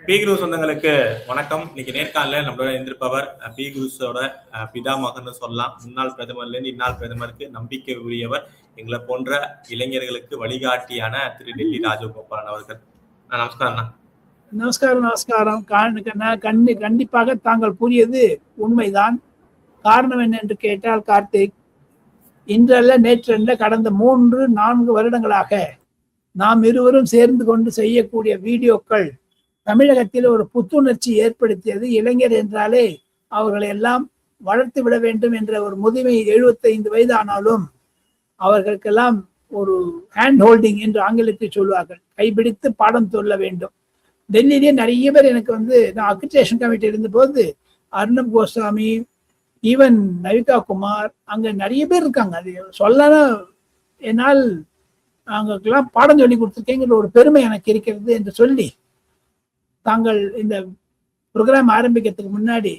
B குரு சொந்தங்களுக்கு வணக்கம். இன்னைக்கு நேர்காணல நம்மளோட இருந்திருப்பவர் பி குருஸோட பிதாமகன்னு சொல்லலாம். முன்னாள் பிரதமர்ல இருந்து இந்நாள் பிரதமருக்கு நம்பிக்கை உரியவர், எங்களை போன்ற இளைஞர்களுக்கு வழிகாட்டியான திரு டெல்லி ராஜகோபாலன் அவர்கள். நமஸ்காரம்ண்ணா. நமஸ்காரம். கண்டிப்பாக தாங்கள் கூறியது உண்மைதான். காரணம் என்ன என்று கேட்டால், கார்த்திக், இன்றல்ல நேற்றல்ல கடந்த 3-4 வருடங்களாக நாம் இருவரும் சேர்ந்து கொண்டு செய்யக்கூடிய வீடியோக்கள் தமிழகத்தில் ஒரு புத்துணர்ச்சி ஏற்படுத்தியது. இளைஞர் என்றாலே அவர்களை எல்லாம் வளர்த்து விட வேண்டும் என்ற ஒரு முதுமை 75 வயது ஆனாலும் அவர்களுக்கெல்லாம் ஒரு ஹேண்ட் ஹோல்டிங் என்று ஆங்கிலத்தில் சொல்வார்கள், கைப்பிடித்து பாடம் சொல்ல வேண்டும். டெல்லியிலே நிறைய பேர் எனக்கு நான் அக்ரிடேஷன் கமிட்டி இருந்தபோது அர்ணப் கோஸ்வாமி, ஈவன் நவிகா குமார், அங்க நிறைய பேர் இருக்காங்க. அது சொல்லலாம், என்னால் அவங்களுக்கெல்லாம் பாடம் சொல்லி கொடுத்துருக்கேங்கிற ஒரு பெருமை எனக்கு இருக்கிறது என்று சொல்லி, தாங்கள் இந்த ப்ரோக்ராம் ஆரம்பிக்கிறதுக்கு முன்னாடி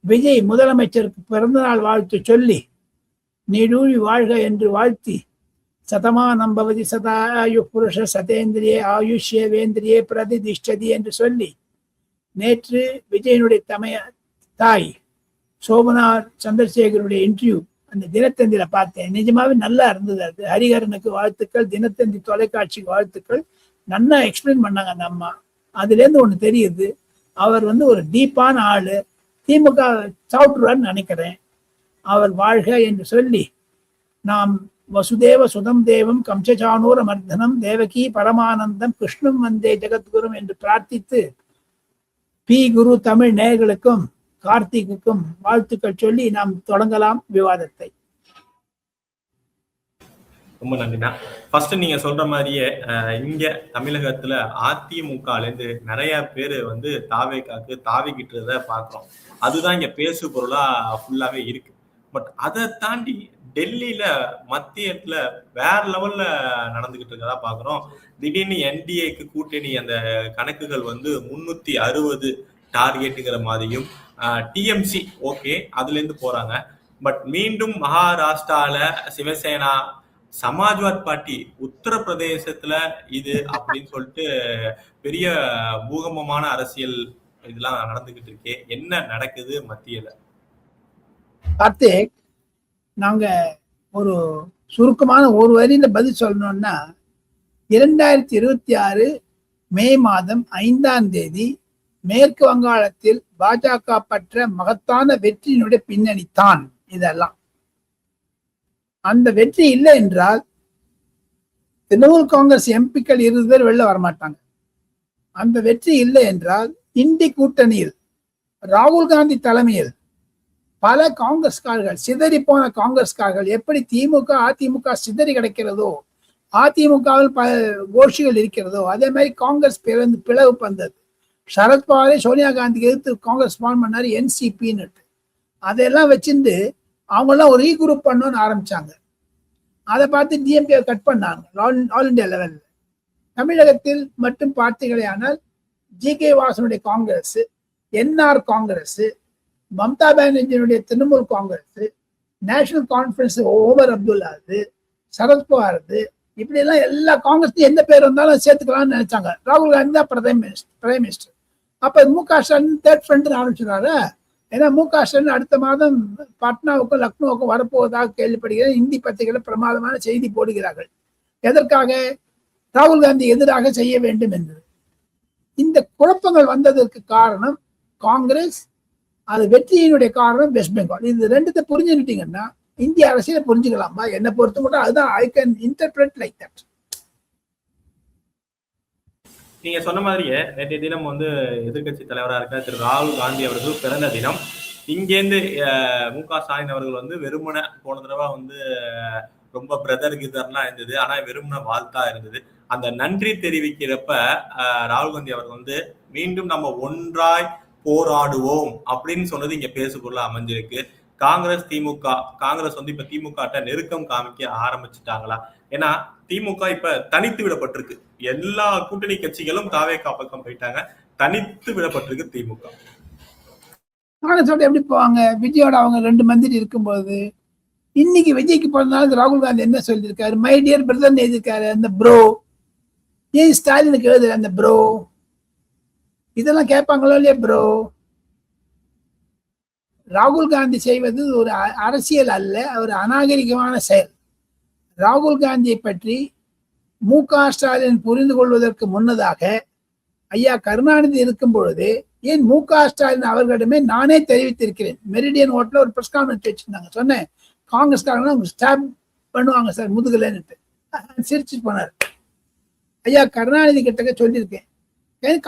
விஜய் முதலமைச்சருக்கு பிறந்தநாள் வாழ்த்து சொல்லி நீடூழி வாழ்க என்று வாழ்த்தி, சதமானம் பவதி சதாயு புருஷ சதேந்திரியே ஆயுஷ்ய வேந்திரியே பிரதிதிஷ்டதி என்று சொல்லி, நேற்று விஜயனுடைய தாய் சோபனார் சந்திரசேகருடைய இன்டர்வியூ அந்த தினத்தந்தியில பார்த்தேன். நிஜமாவே நல்லா இருந்தது. அது ஹரிஹரனுக்கு வாழ்த்துக்கள், தினத்தந்தி தொலைக்காட்சிக்கு வாழ்த்துக்கள். நல்லா எக்ஸ்பிளைன் பண்ணாங்க அந்த அம்மா. அதுல இருந்து ஒண்ணு தெரியுது, அவர் ஒரு டீப்பான ஆளு. திமுக சாப்பிட்டுருவான்னு நினைக்கிறேன். அவர் வாழ்க என்று சொல்லி, நாம் வசுதேவ சுதம் தேவம் கம்சசானூர மர்தனம் தேவகி பரமானந்தம் கிருஷ்ணம் வந்தே ஜெகத்குரும் என்று பிரார்த்தித்து, பி குரு தமிழ் நேயர்களுக்கும் கார்த்திக்குக்கும் வாழ்த்துக்கள் சொல்லி நாம் தொடங்கலாம் விவாதத்தை. ரொம்ப நன்றிண்ணா. ஃபர்ஸ்ட் நீங்க சொல்ற மாதிரியே இங்க தமிழகத்துல அதிமுகல இருந்து நிறைய பேர் தாவேக்காக்கு தாவிக்கிட்டுறத பாக்குறோம். அதுதான் இங்க பேசு பொருளா ஃபுல்லாவே இருக்கு. பட் அதை தாண்டி டெல்லியில மத்தியத்துல வேற லெவல்ல நடந்துகிட்டு இருக்கதா பாக்குறோம். திடீர்னு என்டிஏக்கு கூட்டணி அந்த கணக்குகள் 360 டார்கெட்டுங்கிற மாதிரியும், டிஎம்சி ஓகே அதுல இருந்து போறாங்க. பட் மீண்டும் மகாராஷ்டிரால சிவசேனா, சமாஜ்வாத் பார்ட்டி, உத்தரப்பிரதேசத்துல இது அப்படின்னு சொல்லிட்டு பெரிய பூகம்பமான அரசியல் இதெல்லாம் நடந்துகிட்டு இருக்கே. என்ன நடக்குது மத்தியில? கார்த்திக், நாங்க ஒரு சுருக்கமான ஒரு வரியில பதில் சொல்லணும்னா, 2026 மே மாதம் 5ஆம் தேதி மேற்கு வங்காளத்தில் பாஜக பெற்ற மகத்தான வெற்றியினுடைய பின்னணித்தான் இதெல்லாம். அந்த வெற்றி இல்லை என்றால் திரிணாமுல் காங்கிரஸ் எம்பிக்கள் 20 பேர் வெளில வரமாட்டாங்க. அந்த வெற்றி இல்லை என்றால் இந்தி கூட்டணியில் ராகுல் காந்தி தலைமையில் பல காங்கிரஸ்காரர்கள், சிதறி போன காங்கிரஸ்காரர்கள், எப்படி திமுக அதிமுக சிதறி கிடைக்கிறதோ, அதிமுகவில் பல கோஷ்டிகள் இருக்கிறதோ, அதே மாதிரி காங்கிரஸ் பிளவு வந்தது. சரத்பவாரே சோனியா காந்திக்கு எதிர்த்து காங்கிரஸ் ஃபார்ம் பண்ணாரு, என்சிபின்னு. அதெல்லாம் வச்சிருந்து அவங்கெல்லாம் ஒரு ரீகுரூப் பண்ணணும்னு ஆரம்பிச்சாங்க. அதை பார்த்து டிஎம்கே கட் பண்ணாங்க ஆல் இண்டியா லெவலில். தமிழகத்தில் மட்டும் பார்த்தீங்களே ஆனால் ஜி.கே. வாசனுடைய காங்கிரஸ், என்ஆர் காங்கிரஸ், மம்தா பானர்ஜியினுடைய திரிணாமுல் காங்கிரஸ், நேஷனல் கான்ஃபரன்ஸ் ஓமர் அப்துல்லாது, சரத்பவார், இப்படி எல்லாம் எல்லா காங்கிரஸ்லையும் எந்த பேர் வந்தாலும் சேர்த்துக்கலாம்னு நினைச்சாங்க. ராகுல் காந்தி தான் பிரைம் மினிஸ்டர். அப்ப மு.க. ஸ்டாலின் தேர்ட் ஃப்ரண்ட் ஆரம்பிச்சிடாரு. ஏன்னா மு.க. ஸ்டாலின் அடுத்த மாதம் பாட்னாவுக்கும் லக்னோவுக்கும் வரப்போவதாக கேள்விப்படுகிறேன். இந்தி பத்திரிகைகள் பிரமாதமான செய்தி போடுகிறார்கள். எதற்காக? ராகுல் காந்தி எதிராக செய்ய வேண்டும் என்று. இந்த குழப்பங்கள் வந்ததற்கு காரணம் காங்கிரஸ், அது வெற்றியினுடைய காரணம் வெஸ்ட் பெங்கால். இது ரெண்டுத்தை புரிஞ்சுக்கிட்டீங்கன்னா இந்திய அரசியலை புரிஞ்சுக்கலாமா? என்னை பொறுத்த மட்டும் அதுதான் I can interpret like that. நீங்க சொன்ன மாதிரியே நேற்றைய தினம் எதிர்கட்சி தலைவராக இருக்க திரு ராகுல் காந்தி அவர்கள் பிறந்த தினம். இங்கேருந்து மு.க. ஸ்டாலின் அவர்கள் வெறுமனை போன தடவை ரொம்ப பிரதர் கிதர்லாம் இருந்தது, ஆனா வெறுமனை வாழ்த்தா இருந்தது. அந்த நன்றி தெரிவிக்கிறப்ப ராகுல் காந்தி அவர்கள் மீண்டும் நம்ம ஒன்றாய் போராடுவோம் அப்படின்னு சொன்னது இங்க பேசு பொருளா அமைஞ்சிருக்கு. காங்கிரஸ் இப்ப திமுக நெருக்கம் காமிக்க ஆரம்பிச்சுட்டாங்களா? ஏன்னா திமுக இப்ப தனித்து விடப்பட்டிருக்கு. எல்லா கூட்டணி கட்சிகளும் தாவேகா பக்கம் போயிட்டாங்க, தனித்து விடப்பட்டிருக்கு திமுக. காங்கிரஸோட எப்படி போவாங்க? விஜயோட அவங்க 2 மந்திரி இருக்கும்போது. இன்னைக்கு விஜய்க்கு பிறந்தநாள் ராகுல் காந்தி என்ன சொல்லியிருக்காரு? மை டியர் பிரதர் எழுதியிருக்காரு. அந்த ப்ரோ ஏன் ஸ்டாலினுக்கு எழுதுற? அந்த ப்ரோ இதெல்லாம் கேட்பாங்களோ இல்லையா ப்ரோ? ராகுல் காந்தி செய்வது ஒரு அரசியல் அல்ல, ஒரு அநாகரிகமான செயல். ராகுல் காந்தியை பற்றி மு.க. ஸ்டாலின் புரிந்து கொள்வதற்கு முன்னதாக ஐயா கருணாநிதி இருக்கும் பொழுது ஏன் மு.க. ஸ்டாலின் அவர்களிடமே நானே தெரிவித்திருக்கிறேன். மெரிடியன் ஹோட்டல்ல ஒரு பிரஸ் கான்ஃபரன்ஸ் வச்சிருந்தாங்க. சொன்னேன், காங்கிரஸ்காரங்க ஸ்டாப் பண்ணுவாங்க சார் முதுகுலன்னுட்டு. சிரிச்சு போனார். ஐயா கருணாநிதி கிட்ட சொல்லியிருக்கேன்,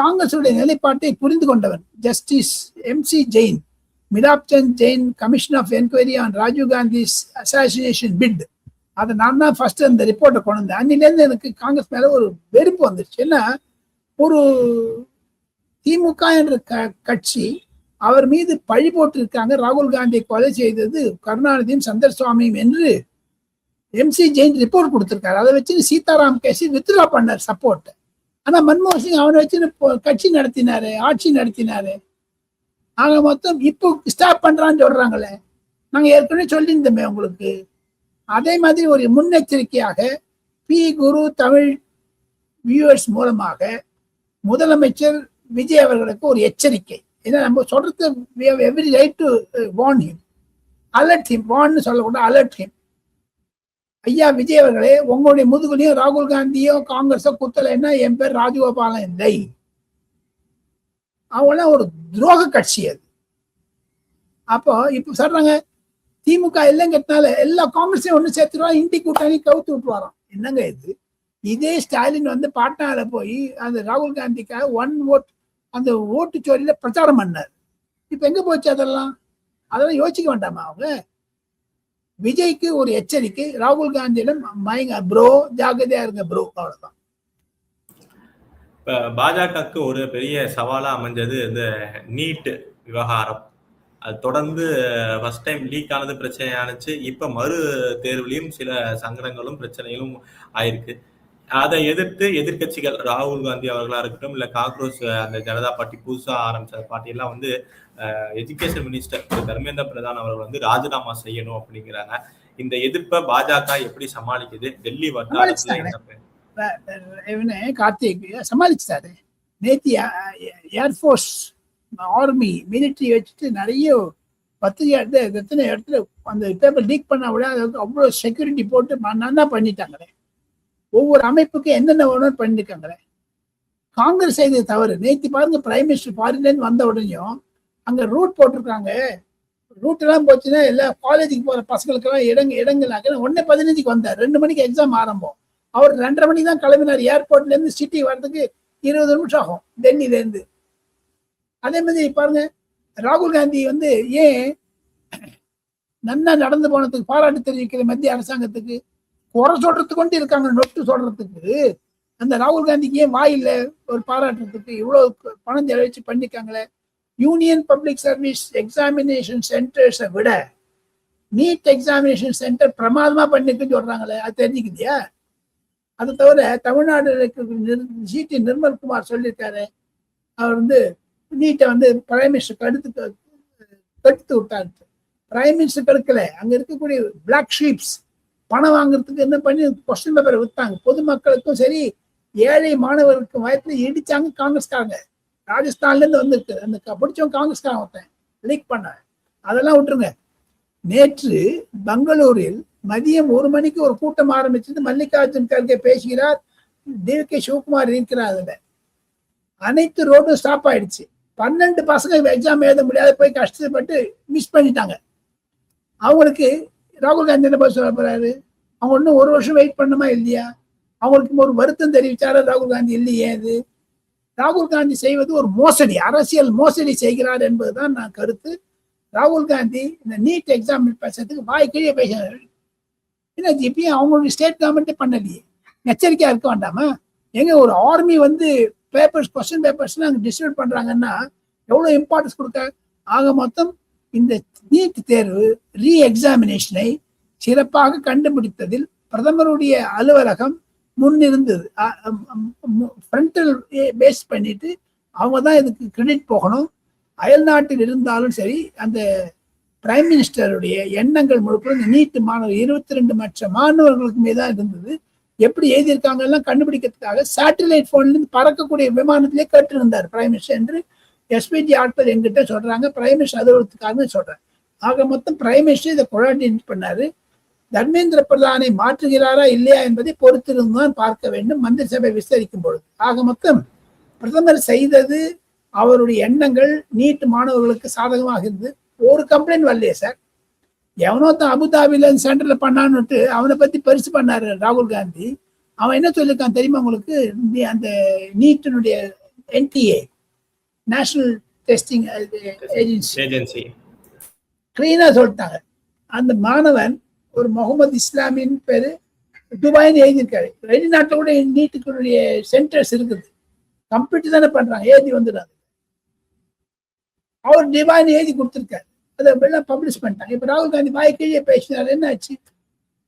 காங்கிரசுடைய நிலைப்பாட்டை புரிந்து கொண்டவன் justice MC Jain, Milap Chand Jain commission of enquiry on Rajiv Gandhi's assassination bit, அதை நான் தான் ஃபர்ஸ்ட் அந்த ரிப்போர்ட்டை கொண்டு வந்தேன். அன்னிலேருந்து எனக்கு காங்கிரஸ் மேல ஒரு வெறுப்பு வந்துருச்சு. ஏன்னா ஒரு திமுக என்ற கட்சி அவர் மீது பழி போட்டு இருக்காங்க, ராகுல் காந்தியை கொலை செய்தது கருணாநிதியும் சந்தர் சுவாமியும் என்று MC ஜெயின் ரிப்போர்ட் கொடுத்திருக்காரு. அதை வச்சு சீதாராம் கேசி வித்ட்ரா பண்ணார் சப்போர்ட். ஆனா மன்மோகன் சிங் அவனை வச்சு கட்சி நடத்தினாரு, ஆட்சி நடத்தினாரு. ஆக மொத்தம் இப்போ ஸ்டாப் பண்றான்னு சொல்றாங்களே, நாங்க ஏற்கனவே சொல்லியிருந்தோமே உங்களுக்கு. அதே மாதிரி ஒரு முன்னெச்சரிக்கையாக பி குரு தமிழ் வியூவர்ஸ் மூலமாக முதலமைச்சர் விஜய் அவர்களுக்கு ஒரு எச்சரிக்கை. ஏன்னா நம்ம சொல்றது every right to warn him, alert him, வார்ன்னு சொல்லக்கூடாது, அலர்ட் ஹிம். ஐயா விஜய் அவர்களே, உங்களுடைய முதுகுலையும் ராகுல் காந்தியோ காங்கிரஸோ குத்தலைன்னா என் பேர் ராஜகோபாலன் இல்லை. அவங்களாம் ஒரு துரோக கட்சி அது. அப்போ இப்ப சொல்றாங்க திமுக இல்லைங்கிறதுனால எல்லா காங்கிரஸையும் ஒண்ணு சேர்த்துருவா, இந்தி கூட்டணி கவுத்து விட்டுவாராம். என்னங்க இது? இதே ஸ்டாலின் வந்து பாட்னால போய் அந்த ராகுல் காந்திக்காக 1 vote அந்த ஓட்டு சோரியில பிரச்சாரம் பண்ணார். இப்ப எங்க போச்சு அதெல்லாம்? அதெல்லாம் யோசிக்க வேண்டாமா அவங்க? விஜய்க்கு ஒரு எச்சரிக்கை, ராகுல் காந்தியிடம் மயங்க ப்ரோ, ஜாகிரதையா இருங்க ப்ரோ, அவ்வளவுதான். இப்ப பாஜகவுக்கு ஒரு பெரிய சவாலா அமைஞ்சது இந்த நீட் விவகாரம். அது தொடர்ந்து ஃபர்ஸ்ட் டைம் லீக் ஆனது பிரச்சனையானுச்சு. இப்ப மறு தேர்வுலையும் சில சங்கடங்களும் பிரச்சனைகளும் ஆயிருக்கு. அதை எதிர்த்து எதிர்கட்சிகள் ராகுல் காந்தி அவர்களா இருக்கட்டும், இல்ல காக்ரோச் அந்த ஜனதா பார்ட்டி புதுசா ஆரம்பிச்ச பார்ட்டி எல்லாம் வந்து எஜுகேஷன் மினிஸ்டர் தர்மேந்திர பிரதான் அவர்கள் வந்து ராஜினாமா செய்யணும் அப்படிங்கிறாங்க. இந்த எதிர்ப்பை பாஜக எப்படி சமாளிக்குது? டெல்லி கார்த்திக் சமாளிச்சாரு. நேத்தி ஏர்போர்ஸ் ஆர்மி மிலிட்டரி வச்சுட்டு நிறைய பத்திரிகை எத்தனை இடத்துல அந்த பேப்பர் லீக் பண்ண விட அவ்வளவு செக்யூரிட்டி போட்டு நல்லா பண்ணிட்டாங்களே. ஒவ்வொரு அமைப்புக்கும் என்னென்ன வேணும் பண்ணிருக்காங்களே. காங்கிரஸ் செய்தது தவறு. நேத்தி பாருங்க, பிரைம் மினிஸ்டர் ஃபாரின்ல இருந்து வந்த உடனேயும் அங்க ரூட் போட்டிருக்காங்க. ரூட் எல்லாம் போச்சுன்னா எல்லா காலேஜுக்கு போற பசங்களுக்கெல்லாம் இடங்களாக 1:15 வந்தார். 2 மணிக்கு எக்ஸாம் ஆரம்பம். அவர் 2:30 மணிக்கு தான் கிளம்பினார். ஏர்போர்ட்ல இருந்து சிட்டி வர்றதுக்கு 20 நிமிஷம் ஆகும் டெல்லியில இருந்து. அதே மாதிரி பாருங்க, ராகுல் காந்தி வந்து ஏன் நன்னா நடந்து போனதுக்கு பாராட்டு தெரிவிக்கிற மத்திய அரசாங்கத்துக்கு குறை சொல்றதுக்கு கொண்டு இருக்காங்க, நொட்டு சொல்றதுக்கு. அந்த ராகுல் காந்திக்கு ஏன் வாயில்ல ஒரு பாராட்டுறதுக்கு? இவ்வளவு பணம் செலவழிச்சு பண்ணிருக்காங்களே. யூனியன் பப்ளிக் சர்வீஸ் எக்ஸாமினேஷன் சென்டர்ஸை விட நீட் எக்ஸாமினேஷன் சென்டர் பிரமாதமா பண்ணிருக்குன்னு சொல்றாங்களே, அது தெரிஞ்சுக்கிட்டியா? அதை தவிர தமிழ்நாடு ஜிடி நிர்மல்குமார் சொல்லியிருக்காரு, அவர் வந்து நீட்டை வந்து பிரைம் மினிஸ்டர் கடுத்து விட்டாரு. பிரைம் மினிஸ்டர் கடுக்கல, அங்க இருக்கக்கூடிய பிளாக் ஷீப்ஸ் பணம் வாங்குறதுக்கு என்ன பண்ணி கொஸ்டின் பேப்பரை வித்தாங்க. பொதுமக்களுக்கும் சரி, ஏழை மாணவர்களுக்கும் வயத்துல இடிச்சாங்க காங்கிரஸ்காரங்க. ராஜஸ்தான்ல இருந்து வந்துருக்கு அந்த பிடிச்சவங்க காங்கிரஸ்காரன் ஒருத்தன் லீக் பண்ண. அதெல்லாம் விட்டுருங்க. நேற்று பெங்களூரில் மதியம் 1 மணிக்கு ஒரு கூட்டம் ஆரம்பிச்சது. மல்லிகார்ஜுன் கர்கே பேசுகிறார், DK சிவகுமார் இருக்கிறார். அதுல அனைத்து ரோடும் ஸ்டாப் ஆயிடுச்சு. 12 பசங்க எக்ஸாம் எழுத முடியாத போய் கஷ்டப்பட்டு மிஸ் பண்ணிட்டாங்க. அவங்களுக்கு ராகுல் காந்தி என்ன பதில் சொல்ல போறாரு? அவங்க இன்னும் 1 வருஷம் வெயிட் பண்ணுமா இல்லையா? அவங்களுக்கு ஒரு வருத்தம் தெரிவிச்சாரு ராகுல் காந்தி இல்லையே? அது ராகுல் காந்தி செய்வது ஒரு மோசடி, அரசியல் மோசடி செய்கிறார் என்பதுதான் நான் கருத்து. ராகுல் காந்தி இந்த நீட் எக்ஸாம் பேசுறதுக்கு வாய் கீழே பேசுறாரு. ஏன்னா இப்பயும் அவங்களுடைய ஸ்டேட் கவர்மெண்ட்டே பண்ணலையே. எச்சரிக்கையா இருக்க வேண்டாமா? எங்க ஒரு ஆர்மி வந்து பேப்பர்ஸ், கொஸ்டின் பேப்பர்ஸ் அங்க டிஸ்ட்ரிபியூட் பண்றாங்கன்னா எவ்வளவு இம்பார்ட்டன்ஸ் கொடுக்க. ஆக மொத்தம் இந்த நீட் தேர்வு ரீ எக்ஸாமினேஷனை சிறப்பாக கண்டுபிடித்ததில் பிரதமருடைய அலுவலகம் முன்னிருந்தது. ஃப்ரண்டல் பேஸ் பண்ணிட்டு அவங்க தான் இதுக்கு கிரெடிட் போகணும். அயல்நாட்டில் இருந்தாலும் சரி, அந்த பிரைம் மினிஸ்டருடைய எண்ணங்கள் முழுக்க இந்த நீட் மாணவர் 22 மற்ற மாணவர்களுக்கு மீதான் இருந்தது. எப்படி எழுதியிருக்காங்க எல்லாம் கண்டுபிடிக்கிறதுக்காக சேட்டலைட் போன்ல இருந்து பறக்கக்கூடிய விமானத்திலே கேட்டிருந்தார் பிரைம் மினிஸ்டர் என்று எஸ்பிஜி ஆட்கள் என்கிட்ட சொல்றாங்க. பிரைம் மினிஸ்டர் அதுக்காக சொல்றேன். ஆக மொத்தம் பிரைம் மினிஸ்டர் இதை கோஆர்டினேட் பண்ணாரு. தர்மேந்திர பிரதானை மாற்றுகிறாரா இல்லையா என்பதை பொறுத்திருந்துதான் பார்க்க வேண்டும் மந்திரி சபை விஸ்தரிக்கும் பொழுது. ஆக மொத்தம் பிரதமர் செய்தது அவருடைய எண்ணங்கள் நீட் மாணவர்களுக்கு சாதகமாக இருந்து ஒரு கம்ப்ளைண்ட் வரலையே சார். எவனோ தான் அபுதாபில சென்டர்ல பண்ணான்னு அவனை பத்தி பரிசு பண்ணாரு ராகுல் காந்தி. அவன் என்ன சொல்லியிருக்கான் தெரியுமா உங்களுக்கு? அந்த நீட்டினுடைய NTA நேஷனல் டெஸ்டிங் ஏஜென்சி கிளீனா சொல்லிட்டாங்க. அந்த மாணவன் ஒரு முகமது இஸ்லாமின் பேரு துபாய்னு எழுதியிருக்காரு. வெளிநாட்டில் கூட நீட்டுக்குடைய சென்டர்ஸ் இருக்குது. கம்ப்யூட்டர் தானே பண்றாங்க, எழுதி வந்துடுறாங்க. அவர் துபாய்னு எழுதி கொடுத்துருக்காரு. அதை எல்லாம் பப்ளிஷ் பண்ணிட்டாங்க. இப்ப ராகுல் காந்தி வாய் கீழே பேசினார், என்ன ஆச்சு?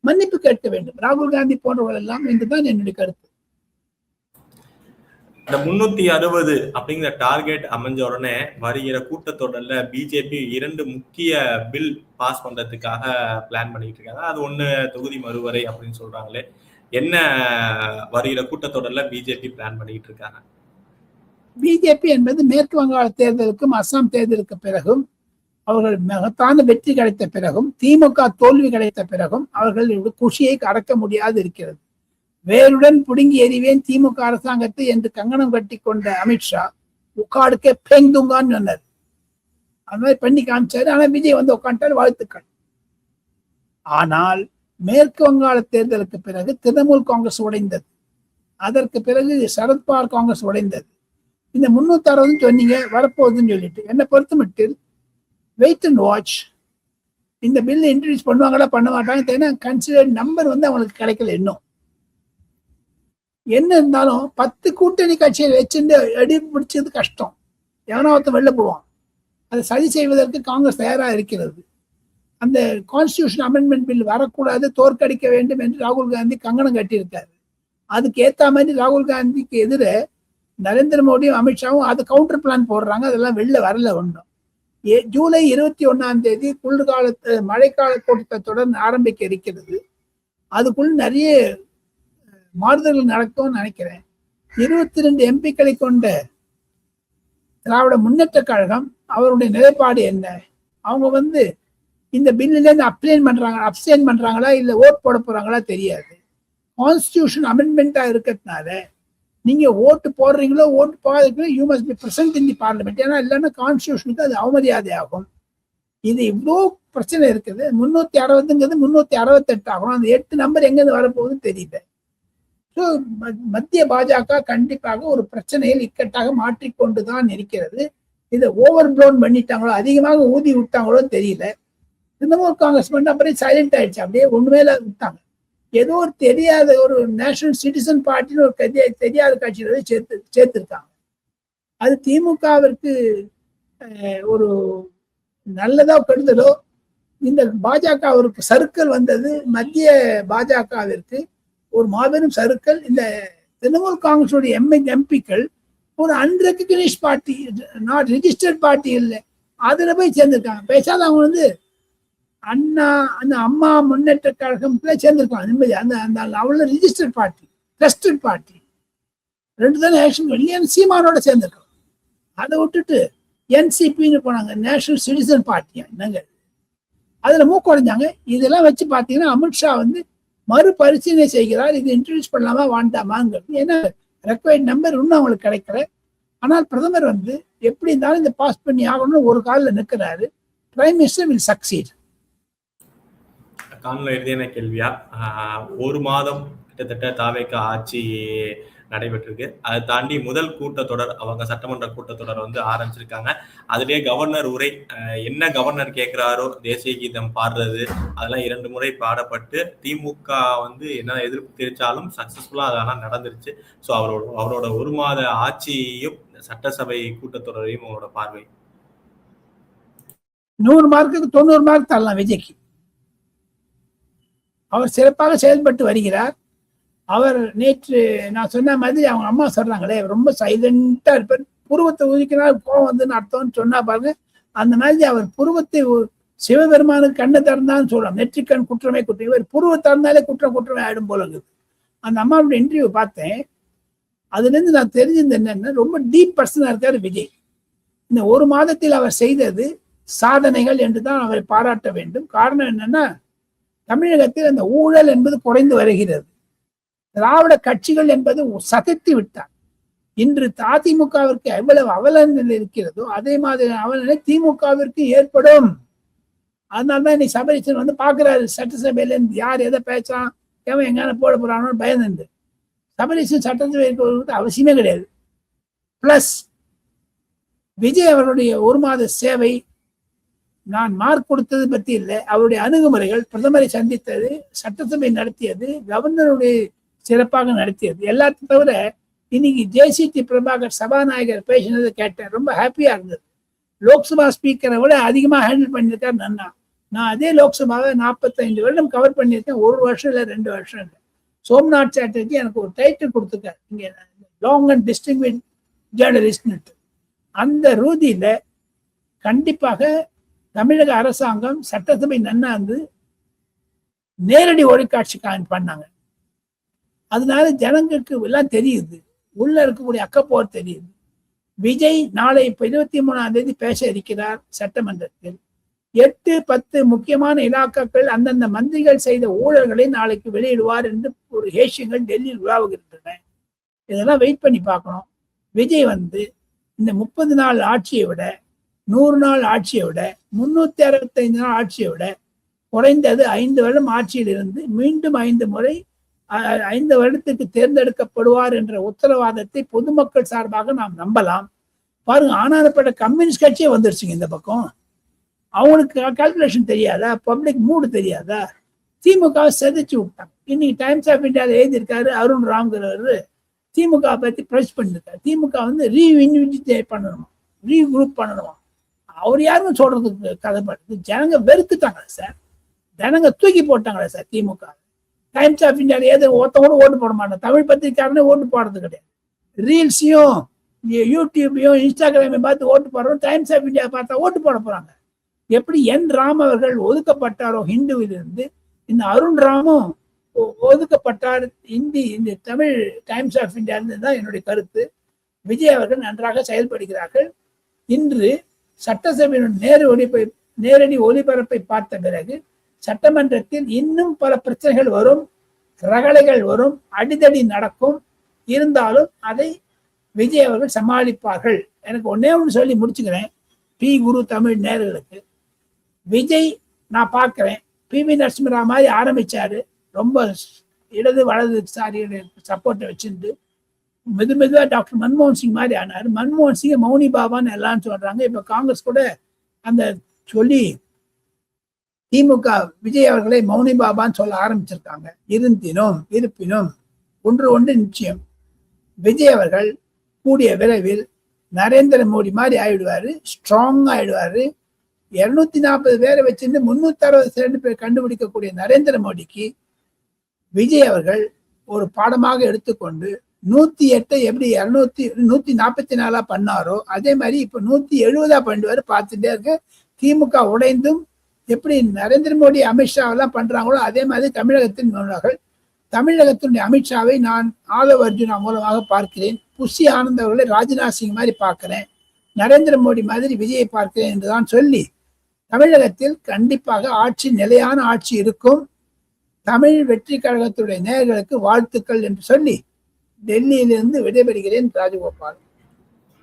மன்னிப்பு கேட்க வேண்டும் ராகுல் காந்தி போன்றவர்கள் எல்லாம் என்றுதான் என்னுடைய கருத்து. இந்த 360 அப்படிங்கிற டார்கெட் அமைஞ்ச உடனே வருகிற கூட்டத்தொடர்ல பிஜேபி 2 முக்கிய பில் பாஸ் பண்றதுக்காக பிளான் பண்ணிட்டு இருக்காங்க. அது ஒண்ணு தொகுதி மறுவரை அப்படின்னு சொல்றாங்களே, என்ன வருகிற கூட்டத்தொடர்ல பிஜேபி பிளான் பண்ணிட்டு இருக்காங்க? பிஜேபி என்பது மேற்கு வங்காள தேர்தலுக்கும் அஸ்ஸாம் தேர்தலுக்கு பிறகும் அவர்கள் மகத்தான வெற்றி கிடைத்த பிறகும் திமுக தோல்வி கிடைத்த பிறகும் அவர்களுடைய குஷியை அடக்க முடியாது இருக்கிறது. வேருடன் புடுங்கி எறிவேன் திமுக அரசாங்கத்தை என்று கங்கணம் கட்டி கொண்ட அமித்ஷா உட்காடுக்கே பேங்துங்கான்னு சொன்னார். அது மாதிரி பண்ணி காமிச்சாரு. ஆனா விஜய் வந்து உட்காந்துட்டார், வாழ்த்துக்கள். ஆனால் மேற்கு வங்காள தேர்தலுக்கு பிறகு திரிணாமுல் காங்கிரஸ் உடைந்தது. அதற்கு பிறகு சரத்பவார் காங்கிரஸ் உடைந்தது. இந்த 360 சொன்னீங்க வரப்போகுதுன்னு சொல்லிட்டு என்னை பொறுத்த மட்டும் வெயிட் அண்ட் வாட்ச். இந்த பில் இன்ட்ரடியூஸ் பண்ணுவாங்களா பண்ண மாட்டாங்க. கன்சிடர் நம்பர் வந்து அவங்களுக்கு கிடைக்கல இன்னும். என்ன இருந்தாலும் 10 கூட்டணி கட்சியை வச்சுட்டு அடி பிடிச்சது கஷ்டம். எவனோ ஒருத்தன் வெளில போவான். அதை சரி செய்வதற்கு காங்கிரஸ் தயாராக இருக்கிறது. அந்த கான்ஸ்டிடியூஷன் அமெண்ட்மெண்ட் பில் வரக்கூடாது, தோற்கடிக்க வேண்டும் என்று ராகுல் காந்தி கங்கணம் கட்டியிருக்காரு. அதுக்கு ஏற்ற மாதிரி ராகுல் காந்திக்கு எதிர நரேந்திர மோடியும் அமித்ஷாவும் அது கவுண்டர் பிளான் போடுறாங்க. அதெல்லாம் வெளில வரல ஒன்றும். ஜூலை 21 குளிர்கால மழைக்கால கூட்டத்தொடர் ஆரம்பிக்க இருக்கிறது. அதுக்குள் நிறைய மாறுதல்கள் நடக்கும்னு நினைக்கிறேன். 22 எம்பிக்களை கொண்ட திராவிட முன்னேற்ற கழகம் அவருடைய நிலைப்பாடு என்ன? அவங்க வந்து இந்த பில்லுல இருந்து அப்சைன் பண்றாங்களா இல்ல ஓட் போட போறாங்களா தெரியாது. கான்ஸ்டிடியூஷன் அமெண்ட்மெண்டா இருக்கிறதுனால நீங்க ஓட்டு போடுறீங்களோ ஓட்டு போகாதீங்களோ you must be present in the parliament. ஏன்னா இல்லைன்னா கான்ஸ்டிடியூஷனுக்கு அது அவமரியாதை ஆகும். இது இவ்வளோ பிரச்சனை இருக்குது. 360ங்கிறது 368 ஆகும். அந்த 8 நம்பர் எங்கேருந்து வரப்போகுதுன்னு தெரியல. ஸோ மத்திய பாஜக கண்டிப்பாக ஒரு பிரச்சனையில் இக்கட்டாக மாற்றிக்கொண்டுதான் இருக்கிறது. இதை ஓவர் ப்ளோன் பண்ணிட்டாங்களோ அதிகமாக ஊதி விட்டாங்களோ தெரியல. திரிணாமுல் காங்கிரஸ் பண்ண அப்புறம் சைலண்ட் ஆயிடுச்சு. அப்படியே ஒண்ணுமே விட்டாங்க. ஏதோ ஒரு தெரியாத ஒரு நேஷனல் சிட்டிசன் பார்ட்டின்னு ஒரு தெரியாத கட்சியில சேர்த்திருக்காங்க. அது திமுகவிற்கு ஒரு நல்லதோ கெடுதலோ. இந்த பாஜக ஒரு சர்க்கிள் வந்தது மத்திய பாஜகவிற்கு ஒரு மாபெரும் சர்க்கிள். இந்த திரிணாமுல் காங்கிரஸுடைய எம்பிக்கள் ஒரு அன்ரெகக்னைஸ்ட் பார்ட்டி, நாட் ரிஜிஸ்டர்ட் பார்ட்டி இல்லை, அதுல போய் சேர்ந்திருக்காங்க. பேசாத அவங்க வந்து அந்த அம்மா முன்னேற்ற கழகத்துல சேர்ந்திருக்காங்க. நிம்மதி அந்த அவ்வளவு ரிஜிஸ்டர்ட் பார்ட்டி, ட்ரஸ்டட் பார்ட்டி. 2 தானே ஆக்ஷன் இல்லையா சீமானோட சேர்ந்திருக்காங்க. அதை விட்டுட்டு NCPன்னு போனாங்க, நேஷனல் சிட்டிசன் பார்ட்டியா என்னங்க. அதுல மூக்குடைஞ்சாங்க. இதெல்லாம் வச்சு பாத்தீங்கன்னா அமித்ஷா வந்து மறுபரிசீலனை செய்கிறார். இது இன்ட்ரடியூஸ் பண்ணலாமா வேண்டாமாங்கிறது. ஏன்னா ரெக்வயர்ட் நம்பர் இன்னும் அவங்களுக்கு கிடைக்கல. ஆனால் பிரதமர் வந்து எப்படி இருந்தாலும் இந்த பாஸ் பண்ணி ஆகணும்னு ஒரு காலில் நிற்கிறாரு. Prime minister will succeed. காணொலி எழுதிய கேள்வியா, 1 மாதம் கிட்டத்தட்ட தாவேக ஆட்சி நடைபெற்றிருக்கு. அதை தாண்டி முதல் கூட்டத்தொடர் அவங்க சட்டமன்ற கூட்டத்தொடர் வந்து ஆரம்பிச்சிருக்காங்க. அதுலயே கவர்னர் உரை, என்ன கவர்னர் கேட்கிறாரோ தேசிய கீதம் பாடுறது, அதெல்லாம் 2 முறை பாடப்பட்டு திமுக வந்து என்ன எதிர்ப்பு தெரிவிச்சாலும் சக்சஸ்ஃபுல்லா அதெல்லாம் நடந்துருச்சு. ஸோ அவரோட 1 மாத ஆட்சியையும் சட்டசபை கூட்டத்தொடரையும் அவரோட பார்வை. 100 மார்க்குக்கு 90 மார்க் தரலாம் விஜய்க்கு. அவர் சிறப்பாக செயல்பட்டு வருகிறார். அவர் நேற்று நான் சொன்ன மாதிரி அவங்க அம்மா சொல்றாங்களே, ரொம்ப சைலண்டா இருப்பார். புருவத்தை உதிக்கினால் கோவம் வந்துன்னு அர்த்தம்னு சொன்னா பாருங்க. அந்த மாதிரி அவர் புருவத்தை சிவபெருமானுக்கு கண்ணை திறந்தான்னு சொல்லலாம். நெற்றிக்கண் குற்றமே குற்றம். இவர் புருவ திறந்தாலே குற்றமே ஆயிடும் போல இருக்குது. அந்த அம்மாவோட இன்டர்வியூ பார்த்தேன். அதுல இருந்து நான் தெரிஞ்சது என்னன்னா, ரொம்ப டீப் பர்சனா இருக்காரு விஜய். இந்த 1 மாதத்தில் அவர் செய்தது சாதனைகள் என்றுதான் அவரை பாராட்ட வேண்டும். காரணம் என்னன்னா, தமிழகத்தில் அந்த ஊழல் என்பது குறைந்து வருகிறது. திராவிட கட்சிகள் என்பது சதைத்து விட்டார். இன்று அதிமுகவிற்கு எவ்வளவு அவலநிலை இருக்கிறதோ அதே மாதிரி அவலநிலை திமுகவிற்கு ஏற்படும். அதனாலதான் இன்னைக்கு சபரீசன் வந்து பாக்குறாரு, சட்டசபையில இருந்து யார் எதை பேசுறான், எவன் எங்கான போட போறானோ பயந்து. சபரீசன் சட்டசபைக்கு அவசியமே கிடையாது. பிளஸ் விஜய் அவருடைய 1 மாத சேவை, நான் மார்க் கொடுத்தது பத்தி இல்லை, அவருடைய அணுகுமுறைகள், பிரதமரை சந்தித்தது, சட்டசபை நடத்தியது, கவர்னருடைய சிறப்பாக நடத்தியது, எல்லாத்தையும் தவிர இன்னைக்கு ஜேசிடி பிரபாகர் சபாநாயகர் பேசினதை கேட்டேன், ரொம்ப ஹாப்பியா இருந்தது. லோக்சபா ஸ்பீக்கரை விட அதிகமா ஹேண்டில் பண்ணியிருக்காரு நன்னா. நான் அதே லோக்சபாவை 45 வருடம் கவர் பண்ணியிருக்கேன், 1 வருஷம் இல்லை 2 வருஷம் இல்லை. சோம்நாத் சாட்டர்ஜி எனக்கு ஒரு டைட்டில் கொடுத்துருக்காரு, இங்க லாங் அண்ட் டிஸ்டிங்விஷ்ட் ஜேர்னலிஸ்ட். அந்த ரூதியில கண்டிப்பாக தமிழக அரசாங்கம் சட்டசபை நன்னா வந்து நேரடி ஒளிக்காட்சி பண்ணாங்க. அதனால ஜனங்களுக்கு எல்லாம் தெரியுது, உள்ள இருக்கக்கூடிய அக்கப்போர் தெரியுது. விஜய் நாளை 23ஆம் தேதி பேச இருக்கிறார் சட்டமன்றத்தில். 8, 10 முக்கியமான இலாக்காக்கள் அந்தந்த மந்திரிகள் செய்த ஊழல்களை நாளைக்கு வெளியிடுவார் என்று ஒரு ஏசியங்கள் டெல்லியில் உலாவுகின்றன. இதெல்லாம் வெயிட் பண்ணி பார்க்கணும். விஜய் வந்து இந்த 30 நாள் ஆட்சியை விட, 100 நாள் ஆட்சியை விட, 365 நாள் ஆட்சியை விட குறைந்தது 5 வருடம் ஆட்சியில் இருந்து மீண்டும் 5 முறை 5 வருடத்துக்கு தேர்ந்தெடுக்கப்படுவார் என்ற உத்தரவாதத்தை பொதுமக்கள் சார்பாக நாம் நம்பலாம். பாருங்க, ஆனானப்பட்ட கம்யூனிஸ்ட் கட்சியே வந்துருச்சுங்க இந்த பக்கம். அவங்களுக்கு கால்குலேஷன் தெரியாதா, பப்ளிக் மூடு தெரியாதா? திமுக செதைச்சு விட்டாங்க. இன்னைக்கு டைம்ஸ் ஆஃப் இந்தியாவில் எழுதியிருக்காரு அருண் ராம்ங்கிறவர், திமுக பத்தி பிரஸ் பண்ணிருக்காரு. திமுக வந்து ரீஇன்விஜிட் பண்ணணுமா, ரீக்ரூப் பண்ணணுமா? அவர் யாருன்னு சொல்றதுக்கு கதைப்படுது. ஜனங்க வெறுத்துட்டாங்களே சார், ஜனங்க தூக்கி போட்டாங்களே சார் திமுக. டைம்ஸ் ஆஃப் இந்தியாவில் ஏதோ ஒருத்தவங்க ஓட்டு போட மாட்டோம், தமிழ் பத்திரிக்காரனே ஓட்டு போடுறது கிடையாது. ரீல்ஸையும் யூடியூபையும் இன்ஸ்டாகிராமையும் பார்த்து ஓட்டு போடுறோம், டைம்ஸ் ஆஃப் இந்தியா பார்த்தா ஓட்டு போட போறாங்க. எப்படி என் ராம் அவர்கள் ஒதுக்கப்பட்டாரோ ஹிந்துவிலிருந்து, இந்த அருண் ராமும் ஒதுக்கப்பட்டார் இந்த தமிழ் டைம்ஸ் ஆஃப் இந்தியா தான் என்னுடைய கருத்து. விஜய் அவர்கள் நன்றாக செயல்படுகிறார்கள். இன்று சட்டசபையின் நேரடி ஒளிபரப்பை பார்த்த பிறகு சட்டமன்றத்தில் இன்னும் பல பிரச்சனைகள் வரும், ரகளைகள் வரும், அடிதடி நடக்கும். இருந்தாலும் அதை விஜய் அவர்கள் சமாளிப்பார்கள். எனக்கு ஒன்னே ஒன்று சொல்லி முடிச்சுக்கிறேன் பி குரு தமிழ் நேயர்களுக்கு. விஜய் நான் பார்க்கிறேன், PV நரசிம்மராவ் மாதிரி ஆரம்பிச்சாரு, ரொம்ப இடது வலது சாரியோட சப்போர்ட்டை வச்சிருந்து மெதுவா டாக்டர் மன்மோகன் சிங் மாதிரி ஆனாரு. மன்மோகன் சிங் மௌனி பாபான்னு எல்லாம் சொல்றாங்க. இப்ப காங்கிரஸ் கூட அந்த சொல்லி திமுக விஜய் அவர்களை மௌனி பாபான்னு சொல்ல ஆரம்பிச்சிருக்காங்க. இருப்பினும் ஒன்று நிச்சயம், விஜய் அவர்கள் கூடிய விரைவில் நரேந்திர மோடி மாதிரி ஆயிடுவாரு, ஸ்ட்ராங் ஆயிடுவாரு. 240 பேரை வச்சிருந்து 362 பேர் கண்டுபிடிக்கக்கூடிய நரேந்திர மோடிக்கு விஜய் அவர்கள் ஒரு பாடமாக எடுத்துக்கொண்டு 108 எப்படி 144 பண்ணாரோ அதே மாதிரி இப்ப 170 பண்ணுவாரு. பார்த்துட்டே இருக்க. திமுக உடைந்தும் எப்படி நரேந்திர மோடி அமித்ஷா எல்லாம் பண்றாங்களோ அதே மாதிரி தமிழகத்தினுடைய அமித்ஷாவை நான் ஆதவ் அர்ஜுனா மூலமாக பார்க்கிறேன். புஷி ஆனந்த் அவர்களை ராஜ்நாத் சிங் மாதிரி பார்க்கிறேன், நரேந்திர மோடி மாதிரி விஜயை பார்க்கிறேன் என்றுதான் சொல்லி தமிழகத்தில் கண்டிப்பாக ஆட்சி, நிலையான ஆட்சி இருக்கும். தமிழ் வெற்றி கழகத்துடைய நேயர்களுக்கு வாழ்த்துக்கள் என்று சொல்லி டெல்லியிலிருந்து விடைபெறுகிறேன். ராஜகோபால்.